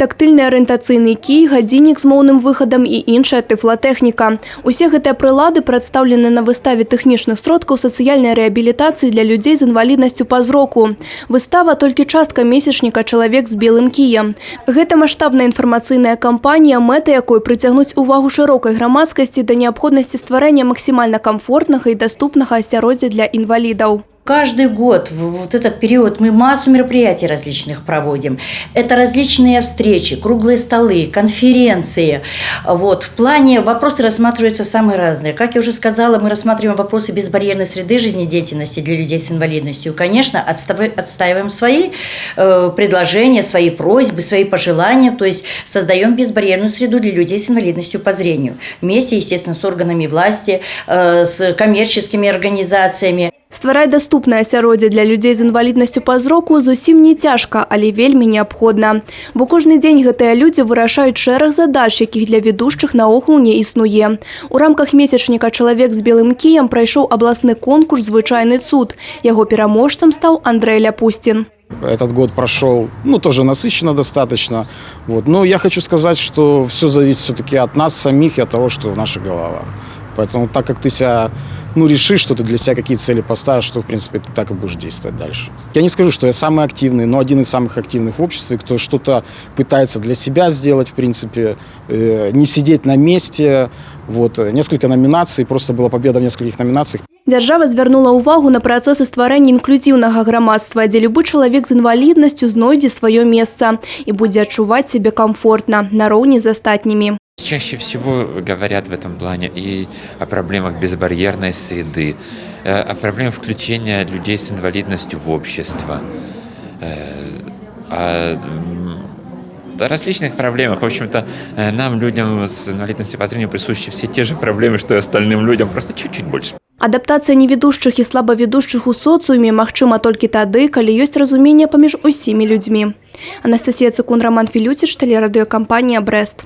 Тактильны арыентацыйны кій, гадзіннік з моўным выхадам і іншая тыфлатэхніка. Усе гэтыя прылады прадстаўлены на выставе тэхнічных сродкаў сацыяльнай рэабілітацыі для людзей з інваліднасцю па зроку. Выстава толькі частка месячніка «Чалавек з белым кіем». Гэта маштабная інфармацыйная кампанія, мэта якой прыцягнуць увагу шырокай грамадскасці да неабходнасці стварэння максімальна камфортнага і даступнага асяроддзя для інвалідаў. Каждый год в вот этот период мы массу мероприятий различных проводим. Это различные встречи, круглые столы, конференции. Вот. В плане вопросы рассматриваются самые разные. Как я уже сказала, мы рассматриваем вопросы безбарьерной среды жизнедеятельности для людей с инвалидностью. Конечно, отстаиваем свои предложения, свои просьбы, свои пожелания. То есть создаем безбарьерную среду для людей с инвалидностью по зрению. Вместе, естественно, с органами власти, с коммерческими организациями. Ствараць даступнае асяроддзе для людзей з інваліднасцю па зроку зусім не цяжка, але вельмі неабходна. Бо кожны дзень гэтыя людзі вырашаюць шэраг задач, якіх для ведушчых наогул не існуе. У рамках месячніка «Чалавек з белым кіем» прайшоў абласны конкурс «Звычайны цуд». Яго пераможцам стаў Андрей Ляпустин. Этот год прошел, тоже насыщенно достаточно. Вот. Но я хочу сказать, что все зависит все-таки от нас самих и от того, что в наших головах. Поэтому так как ты себя решишь, что ты для себя какие цели поставишь, что, в принципе, ты так и будешь действовать дальше. Я не скажу, что я самый активный, но один из самых активных в обществе, кто что-то пытается для себя сделать, в принципе, не сидеть на месте. Вот. Несколько номинаций, просто была победа в нескольких номинациях. Дзяржава звярнула ўвагу на працэсы стварэння інклюзіўнага грамадства, дзе любы чалавек з інваліднасцю знойдзе сваё месца і будзе адчуваць сябе камфортна, нароўні з астатнімі. Чаще всего говорят в этом плане и о проблемах безбарьерной среды, о проблемах включения людей с инвалидностью в общество, о различных проблемах. В общем-то, нам, людям с инвалидностью по зрению, присущи все те же проблемы, что и остальным людям, просто чуть-чуть больше. Адаптацыя неведушчых і слабаведушчых у соцыуме магчыма толькі тады, калі ёсць разуменне паміж усімі людзьмі. Анастасія Цыкун, Роман Філюціч, тэлерадыёкампанія «Брэст».